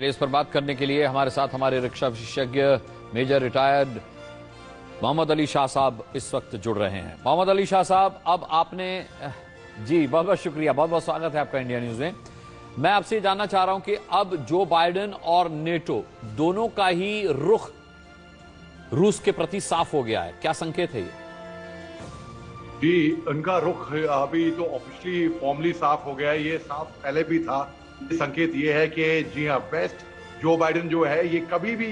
इस पर बात करने के लिए हमारे साथ हमारे रक्षा विशेषज्ञ मेजर रिटायर्ड मोहम्मद अली शाह साहब इस वक्त जुड़ रहे हैं। मोहम्मद अली शाह साहब, अब आपने जी बहुत बहुत शुक्रिया, बहुत बहुत स्वागत है आपका इंडिया न्यूज में। मैं आपसे ये जानना चाह रहा हूं कि अब जो बाइडेन और नेटो दोनों का ही रुख रूस के प्रति साफ हो गया है, क्या संकेत है ये? जी, उनका रुख अभी तो ऑफिशियली फॉर्मली साफ हो गया है। ये साफ पहले भी था। ये संकेत ये है कि जी हाँ, वेस्ट जो बाइडेन जो है ये कभी भी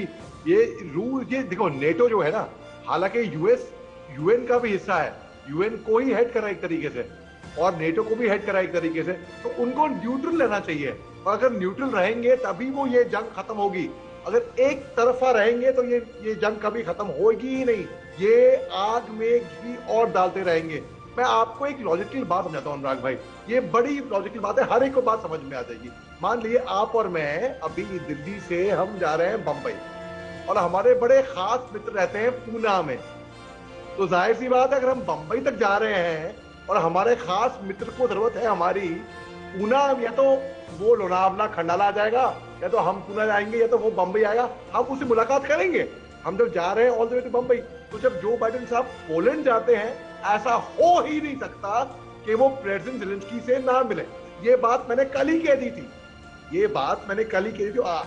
ये देखो, नेटो जो है ना, हालांकि यूएन का भी हिस्सा है, यूएन को ही हेड कर रहा है एक तरीके से और नेटो को भी हेड कर रहा है एक तरीके से, तो उनको न्यूट्रल रहना चाहिए। और अगर न्यूट्रल रहेंगे तभी वो ये जंग खत्म होगी। अगर एक तरफा रहेंगे तो ये जंग कभी खत्म होगी ही नहीं। ये आग में घी और डालते रहेंगे। मैं आपको एक लॉजिकल बात समझाता हूं अनुराग भाई, ये बड़ी लॉजिकल बात है, हर एक को बात समझ में आ जाएगी। मान लिए आप और मैं अभी दिल्ली से हम जा रहे हैं बंबई और हमारे बड़े खास मित्र रहते हैं पूना में, तो जाहिर सी बात है अगर हम बंबई तक जा रहे हैं और हमारे खास मित्र को जरूरत है हमारी पूना, या तो वो लोनावला खंडाला आ जाएगा, या तो हम पूना जाएंगे, या तो वो बंबई आएगा, हम उससे मुलाकात करेंगे। हम जब जा रहे हैं all the way to Bombay, तो जब जो बाइडेन साहब पोलैंड जाते हैं, ऐसा हो ही नहीं सकता कि वो प्रेसिडेंट ज़ेलेंस्की से ना मिले। ये बात मैंने कल ही कह दी थी,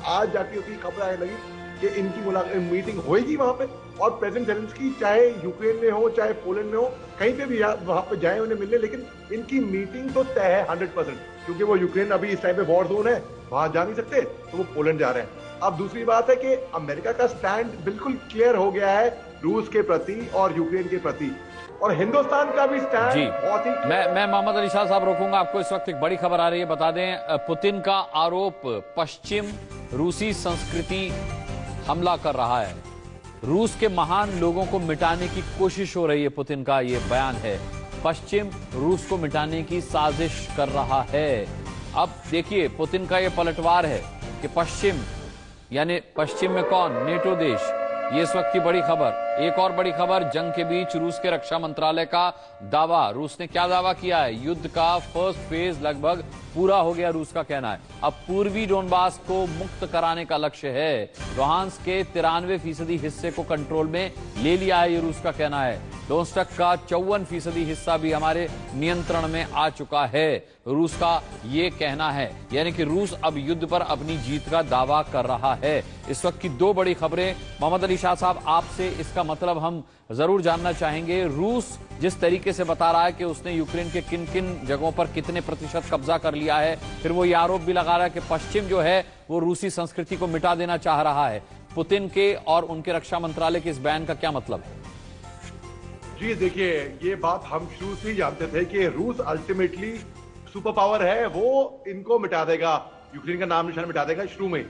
आज जाके उसकी खबर आने लगी कि इनकी मीटिंग होगी वहां पे, और प्रेसिडेंट ज़ेलेंस्की चाहे यूक्रेन में हो चाहे पोलैंड में हो, कहीं पे भी वहां पे जाए उन्हें मिलने, लेकिन इनकी मीटिंग तो तय है 100%, क्योंकि वो यूक्रेन अभी इस टाइम पे वॉर जोन है, वहां जा नहीं सकते, तो वो पोलैंड जा रहे हैं। अब दूसरी बात है कि अमेरिका का स्टैंड बिल्कुल क्लियर हो गया है रूस के प्रति और यूक्रेन के प्रति, और हिंदुस्तान का भी स्टैंड बहुत ही। मैं मोहम्मद अली शाह साहब रोकूंगा आपको। इस वक्त एक बड़ी खबर आ रही है, बता दें, पुतिन का आरोप, पश्चिम रूसी संस्कृति हमला कर रहा है, रूस के महान लोगों को मिटाने की कोशिश हो रही है, पुतिन का ये बयान है। पश्चिम रूस को मिटाने की साजिश कर रहा है। अब देखिए, पुतिन का ये पलटवार है कि पश्चिम, यानी पश्चिम में कौन? नेटो देश। ये इस वक्त की बड़ी खबर। एक और बड़ी खबर, जंग के बीच रूस के रक्षा मंत्रालय का दावा। रूस ने क्या दावा किया है? युद्ध का फर्स्ट फेज लगभग पूरा हो गया, रूस का कहना है। अब पूर्वी डोनबास को मुक्त कराने का लक्ष्य है। लुहांस्क के 93% हिस्से को कंट्रोल में ले लिया है, ये रूस का कहना है। डोनेट्स्क का 54% हिस्सा भी हमारे नियंत्रण में आ चुका है, रूस का ये कहना है। यानी कि रूस अब युद्ध पर अपनी जीत का दावा कर रहा है। इस वक्त की दो बड़ी खबरें। मोहम्मद अली शाह साहब, आपसे इसका मतलब हम जरूर जानना चाहेंगे। रूस जिस तरीके से बता रहा है कि उसने यूक्रेन के किन किन जगहों पर कितने प्रतिशत कब्जा कर लिया है, फिर वो ये आरोप भी लगा रहा है कि पश्चिम जो है वो रूसी संस्कृति को मिटा देना चाह रहा है। पुतिन के और उनके रक्षा मंत्रालय के इस बयान का क्या मतलब है? जी देखिए, ये बात हम शुरू से ही जानते थे कि रूस अल्टीमेटली सुपर पावर है, वो इनको मिटा देगा, यूक्रेन का नाम निशान मिटा देगा शुरू में,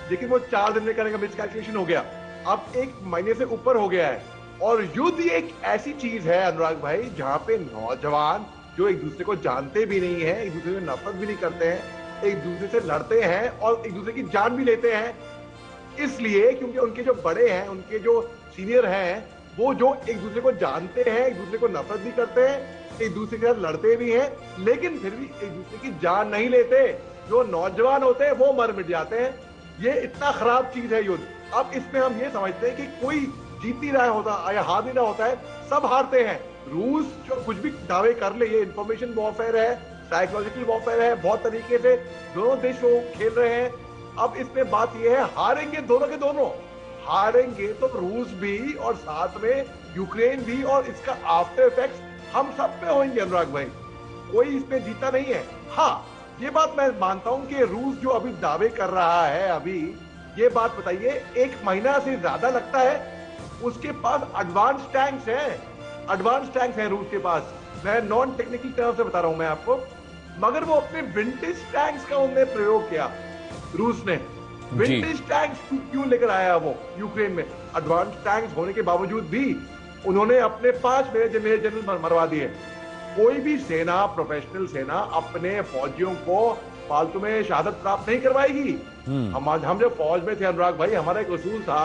लेकिन वो 4 दिन में करने का मिसकैलकुलेशन हो गया, अब 1 महीने से ऊपर हो गया है। और युद्ध एक ऐसी चीज है अनुराग भाई, जहां पे नौजवान जो एक दूसरे को जानते भी नहीं है, एक दूसरे से नफरत भी नहीं करते हैं, एक दूसरे से लड़ते हैं और एक दूसरे की जान भी लेते हैं, इसलिए क्योंकि उनके जो बड़े हैं, उनके जो सीनियर हैं, वो जो एक दूसरे को जानते हैं, एक दूसरे को नफरत भी करते हैं, एक दूसरे के साथ लड़ते भी हैं, लेकिन फिर भी एक दूसरे की जान नहीं लेते। जो नौजवान होते हैं वो मर मिट जाते हैं। ये इतना खराब चीज है युद्ध। अब इसमें हम ये समझते हैं कि कोई जीत नहीं रहा होता या हार नहीं रहा होता है, सब हारते हैं। रूस जो कुछ भी दावे कर ले, ये इंफॉर्मेशन वॉरफेयर है, साइकोलॉजिकल वॉरफेयर है, बहुत तरीके से दोनों देश वो खेल रहे हैं। अब इसमें बात ये है, हारेंगे दोनों के दोनों, हारेंगे तो रूस भी और साथ में यूक्रेन भी, और इसका आफ्टर इफेक्ट्स हम सब पे होंगे अनुराग भाई, कोई इसमें जीता नहीं है। हाँ, ये बात मैं मानता हूं कि रूस जो अभी दावे कर रहा है, अभी ये बात बताइए, 1 महीना से ज्यादा लगता है, उसके पास एडवांस टैंक्स हैं रूस के पास। मैं नॉन टेक्निकल टर्म से बता रहा हूं मैं आपको, मगर वो अपने विंटेज टैंक्स का उन्होंने प्रयोग किया, रूस ने विंटेज टैंक्स क्यों लेकर आया वो यूक्रेन में? एडवांस टैंक्स होने के बावजूद भी उन्होंने अपने 5 मेजर जनरल मरवा दिए। कोई भी सेना, प्रोफेशनल सेना अपने फौजियों को फालतू में शहादत प्राप्त नहीं करवाएगी। हम जब फौज में थे अनुराग भाई, हमारा एक उसूल था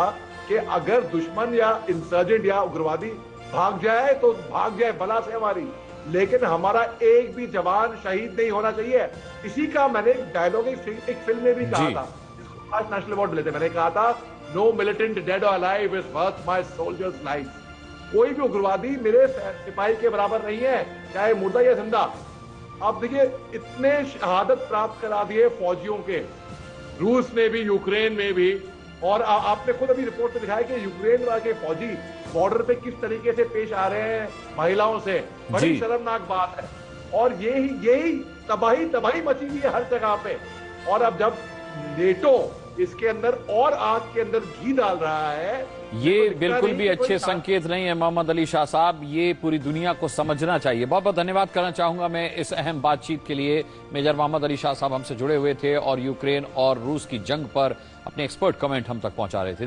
कि अगर दुश्मन या इंसर्जेंट या उग्रवादी भाग जाए तो भाग जाए बला से हमारी, लेकिन हमारा एक भी जवान शहीद नहीं होना चाहिए। इसी का मैंने डायलॉग एक फिल्म में भी कहा था, आज नेशनल अवार्ड मिले थे। मैंने कहा था नो मिलिटेंट डेड और alive is worth my soldiers life. कोई भी उग्रवादी मेरे सिपाही के बराबर नहीं है, चाहे मुर्दा या जिंदा। अब देखिए इतने शहादत प्राप्त करा दिए फौजियों के, रूस में भी यूक्रेन में भी। और आपने खुद अभी रिपोर्ट में दिखाया कि यूक्रेन के फौजी बॉर्डर पे किस तरीके से पेश आ रहे हैं महिलाओं से, बड़ी शर्मनाक बात है। और यही तबाही मची हुई है हर जगह पे। और अब जब नेटो इसके अंदर और आग के अंदर घी डाल रहा है, ये बिल्कुल भी अच्छे संकेत नहीं है मोहम्मद अली शाह साहब। ये पूरी दुनिया को समझना चाहिए। बहुत बहुत धन्यवाद करना चाहूंगा मैं इस अहम बातचीत के लिए। मेजर मोहम्मद अली शाह साहब हमसे जुड़े हुए थे और यूक्रेन और रूस की जंग पर अपने एक्सपर्ट कमेंट हम तक पहुंचा रहे थे।